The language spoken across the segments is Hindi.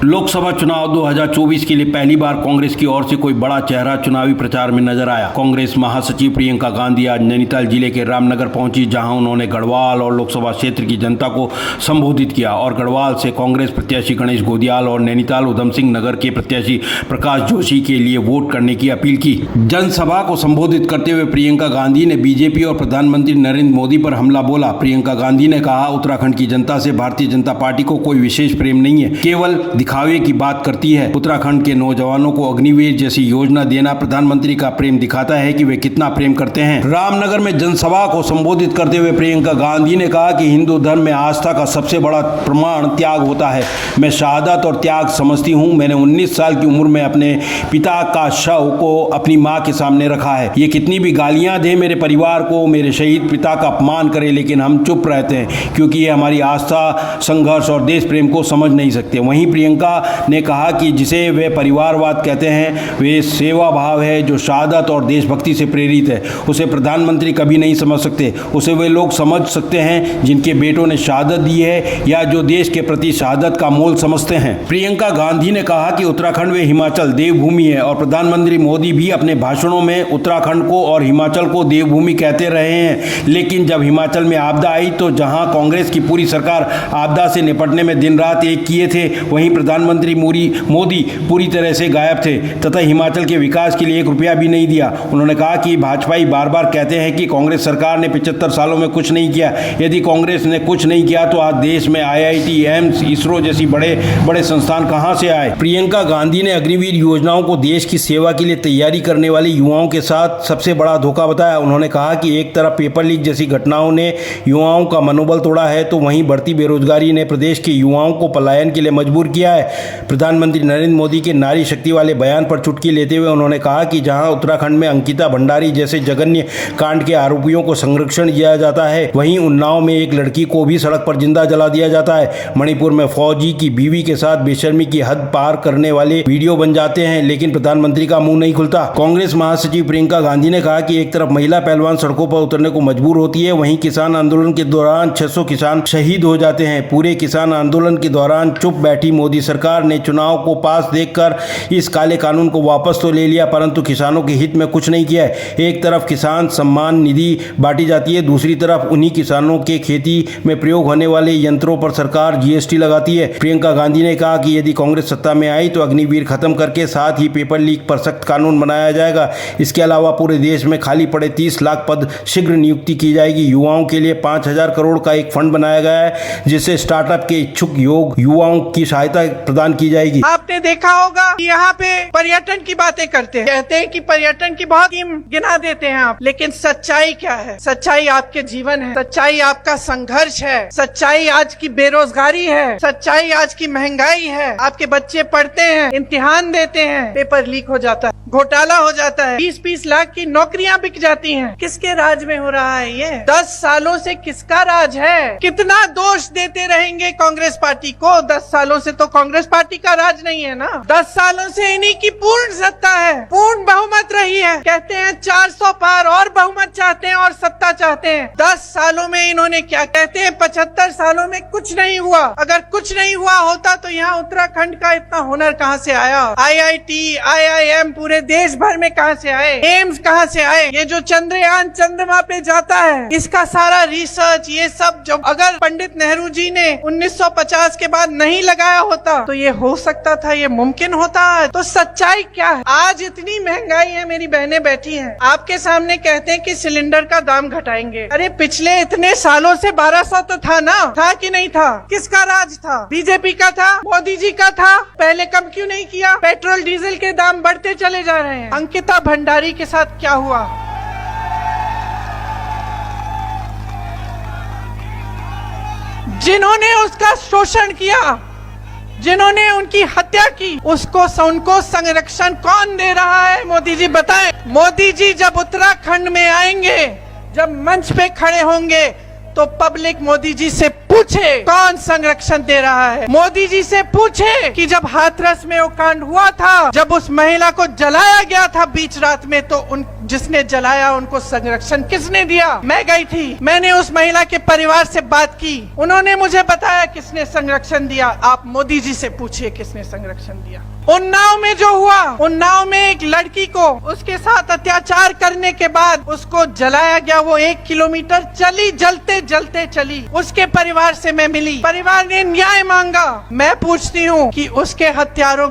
लोकसभा चुनाव 2024 के लिए पहली बार कांग्रेस की ओर से कोई बड़ा चेहरा चुनावी प्रचार में नजर आया। कांग्रेस महासचिव प्रियंका गांधी आज नैनीताल जिले के रामनगर पहुंची, जहां उन्होंने गढ़वाल और लोकसभा क्षेत्र की जनता को संबोधित किया और गढ़वाल से कांग्रेस प्रत्याशी गणेश गोदियाल और नैनीताल उधम सिंह नगर के प्रत्याशी प्रकाश जोशी के लिए वोट करने की अपील की। जनसभा को संबोधित करते हुए प्रियंका गांधी ने बीजेपी और प्रधानमंत्री नरेंद्र मोदी पर हमला बोला। प्रियंका गांधी ने कहा, उत्तराखंड की जनता से भारतीय जनता पार्टी को कोई विशेष प्रेम नहीं है, केवल दिखावे की बात करती है। उत्तराखंड के नौजवानों को अग्निवीर जैसी योजना देना प्रधानमंत्री का प्रेम दिखाता है कि वे कितना प्रेम करते हैं। रामनगर में जनसभा को संबोधित करते हुए प्रियंका गांधी ने कहा कि हिंदू धर्म में आस्था का सबसे बड़ा प्रमाण त्याग होता है। मैं शहादत और त्याग समझती हूँ। मैंने 19 साल की उम्र में अपने पिता का शव को अपनी माँ के सामने रखा है। ये कितनी भी गालियां दे मेरे परिवार को, मेरे शहीद पिता का अपमान करे, लेकिन हम चुप रहते हैं क्योंकि ये हमारी आस्था, संघर्ष और देश प्रेम को समझ नहीं सकते। वहीं प्रियंका ने कहा कि जिसे वे परिवारवाद कहते हैं, वे सेवा भाव है जो शहादत और देशभक्ति से प्रेरित है। उसे प्रधानमंत्री कभी नहीं समझ सकते। उसे वे लोग समझ सकते हैं जिनके बेटों ने शहादत दी है या जो देश के प्रति शहादत का मोल समझते हैं। प्रियंका गांधी ने कहा कि उत्तराखंड व हिमाचल देवभूमि है और प्रधानमंत्री मोदी भी अपने भाषणों में उत्तराखंड को और हिमाचल को देवभूमि कहते रहे हैं, लेकिन जब हिमाचल में आपदा आई तो जहां कांग्रेस की पूरी सरकार आपदा से निपटने में दिन रात एक किए थे, वहीं प्रधानमंत्री मोदी पूरी तरह से गायब थे तथा हिमाचल के विकास के लिए 1 रुपया भी नहीं दिया। उन्होंने कहा कि भाजपाई बार बार कहते हैं कि कांग्रेस सरकार ने 75 सालों में कुछ नहीं किया। यदि कांग्रेस ने कुछ नहीं किया तो आज देश में IIT, एम्स, इसरो जैसी बड़े बड़े संस्थान कहां से आए। प्रियंका गांधी ने अग्निवीर योजनाओं को देश की सेवा के लिए तैयारी करने वाले युवाओं के साथ सबसे बड़ा धोखा बताया। उन्होंने कहा कि एक तरफ पेपर लीक जैसी घटनाओं ने युवाओं का मनोबल तोड़ा है तो वहीं बढ़ती बेरोजगारी ने प्रदेश के युवाओं को पलायन के लिए मजबूर किया है। प्रधानमंत्री नरेंद्र मोदी के नारी शक्ति वाले बयान पर चुटकी लेते हुए उन्होंने कहा कि जहां उत्तराखंड में अंकिता भंडारी जैसे जघन्य कांड के आरोपियों को संरक्षण दिया जाता है, वहीं उन्नाव में एक लड़की को भी सड़क पर जिंदा जला दिया जाता है। मणिपुर में फौजी की बीवी के साथ बेशर्मी की हद पार करने वाले वीडियो बन जाते हैं, लेकिन प्रधानमंत्री का मुंह नहीं खुलता। कांग्रेस महासचिव प्रियंका गांधी ने कहा कि एक तरफ महिला पहलवान सड़कों पर उतरने को मजबूर होती है, वहीं किसान आंदोलन के दौरान 600 किसान शहीद हो जाते हैं। पूरे किसान आंदोलन के दौरान चुप बैठी मोदी सरकार ने चुनाव को पास देखकर इस काले कानून को वापस तो ले लिया, परंतु किसानों के हित में कुछ नहीं किया है। एक तरफ किसान सम्मान निधि बांटी जाती है, दूसरी तरफ उन्हीं किसानों के खेती में प्रयोग होने वाले यंत्रों पर सरकार GST लगाती है। प्रियंका गांधी ने कहा कि यदि कांग्रेस सत्ता में आई तो अग्निवीर खत्म करके साथ ही पेपर लीक पर सख्त कानून बनाया जाएगा। इसके अलावा पूरे देश में खाली पड़े 30 लाख पद शीघ्र नियुक्ति की जाएगी। युवाओं के लिए 5000 करोड़ का एक फंड बनाया गया है, जिससे स्टार्टअप के इच्छुक युवाओं की सहायता प्रदान की जाएगी। आपने देखा होगा कि यहाँ पे पर्यटन की बातें करते हैं, कहते हैं कि पर्यटन की बहुत गिना देते हैं आप, लेकिन सच्चाई क्या है? सच्चाई आपके जीवन है, सच्चाई आपका संघर्ष है, सच्चाई आज की बेरोजगारी है, सच्चाई आज की महंगाई है। आपके बच्चे पढ़ते हैं, इम्तिहान देते हैं, पेपर लीक हो जाता है, घोटाला हो जाता है, 20-20 लाख की नौकरियां बिक जाती हैं। किसके राज में हो रहा है ये? 10 सालों से किसका राज है? कितना दोष देते रहेंगे कांग्रेस पार्टी को? 10 सालों से तो कांग्रेस पार्टी का राज नहीं है ना। 10 सालों से इन्हीं की पूर्ण सत्ता है, पूर्ण बहुमत रही है। कहते हैं 400 पार और बहुमत चाहते हैं और सत्ता चाहते हैं। 10 सालों में इन्होंने क्या? कहते हैं 75 सालों में कुछ नहीं हुआ। अगर कुछ नहीं हुआ होता तो यहाँ उत्तराखंड का इतना हुनर कहाँ से आया? IIT, IIM पूरे देश भर में कहाँ से आए? एम्स कहाँ से आए? ये जो चंद्रयान चंद्रमा पे जाता है, इसका सारा रिसर्च, ये सब जो अगर पंडित नेहरू जी ने 1950 के बाद नहीं लगाया होता तो ये हो सकता था, ये मुमकिन होता। तो सच्चाई क्या है? आज इतनी महंगाई है, मेरी बहनें बैठी हैं, आपके सामने कहते हैं कि सिलेंडर का दाम घटाएंगे। अरे पिछले इतने सालों से 1200 तो था ना, था कि नहीं था? किसका राज था? बीजेपी का था? मोदी जी का था? पहले कम क्यों नहीं किया? पेट्रोल डीजल के दाम बढ़ते चले जा रहे हैं। अंकिता भंडारी के साथ क्या हुआ? जिन्होंने उसका शोषण किया, जिन्होंने उनकी हत्या की, उनको संरक्षण कौन दे रहा है? मोदी जी बताएं। मोदी जी जब उत्तराखंड में आएंगे, जब मंच पे खड़े होंगे तो पब्लिक मोदी जी से पूछे कौन संरक्षण दे रहा है। मोदी जी से पूछे कि जब हाथरस में वो कांड हुआ था, जब उस महिला को जलाया गया था बीच रात में, तो जिसने जलाया उनको संरक्षण किसने दिया? मैं गई थी, मैंने उस महिला के परिवार से बात की, उन्होंने मुझे बताया किसने संरक्षण दिया। आप मोदी जी से पूछिए किसने संरक्षण दिया। उन्नाव में जो हुआ, उन्नाव में एक लड़की को उसके साथ अत्याचार करने के बाद उसको जलाया गया। वो 1 किलोमीटर चली, जलते जलते चली। उसके परिवार से मैं मिली, परिवार ने न्याय मांगा। मैं पूछती हूँ कि उसके हत्यारों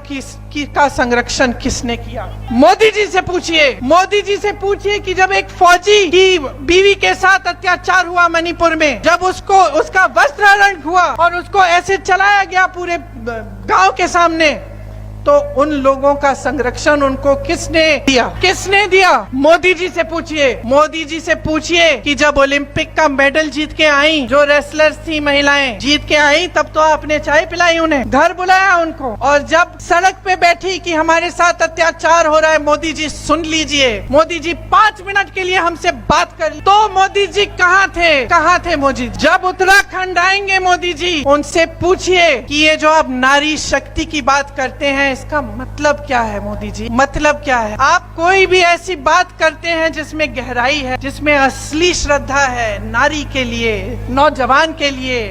का संरक्षण किसने किया? मोदी जी से पूछिए। मोदी जी से पूछिए कि जब एक फौजी की बीवी के साथ अत्याचार हुआ मणिपुर में, जब उसका वस्त्रहरण हुआ और उसको ऐसे चलाया गया पूरे गांव के सामने, तो उन लोगों का संरक्षण उनको किसने दिया? किसने दिया? मोदी जी से पूछिए। मोदी जी से पूछिए कि जब ओलंपिक का मेडल जीत के आई, जो रेसलर्स थी महिलाएं जीत के आई, तब तो आपने चाय पिलाई, उन्हें घर बुलाया उनको, और जब सड़क पे बैठी कि हमारे साथ अत्याचार हो रहा है, मोदी जी सुन लीजिए, मोदी जी 5 मिनट के लिए हमसे बात कर, तो मोदी जी कहाँ थे? कहाँ थे मोदी? जब उत्तराखंड आएंगे मोदी जी, उनसे पूछिए कि ये जो आप नारी शक्ति की बात करते हैं, इसका मतलब क्या है? मोदी जी, मतलब क्या है? आप कोई भी ऐसी बात करते हैं जिसमें गहराई है, जिसमें असली श्रद्धा है नारी के लिए, नौजवान के लिए,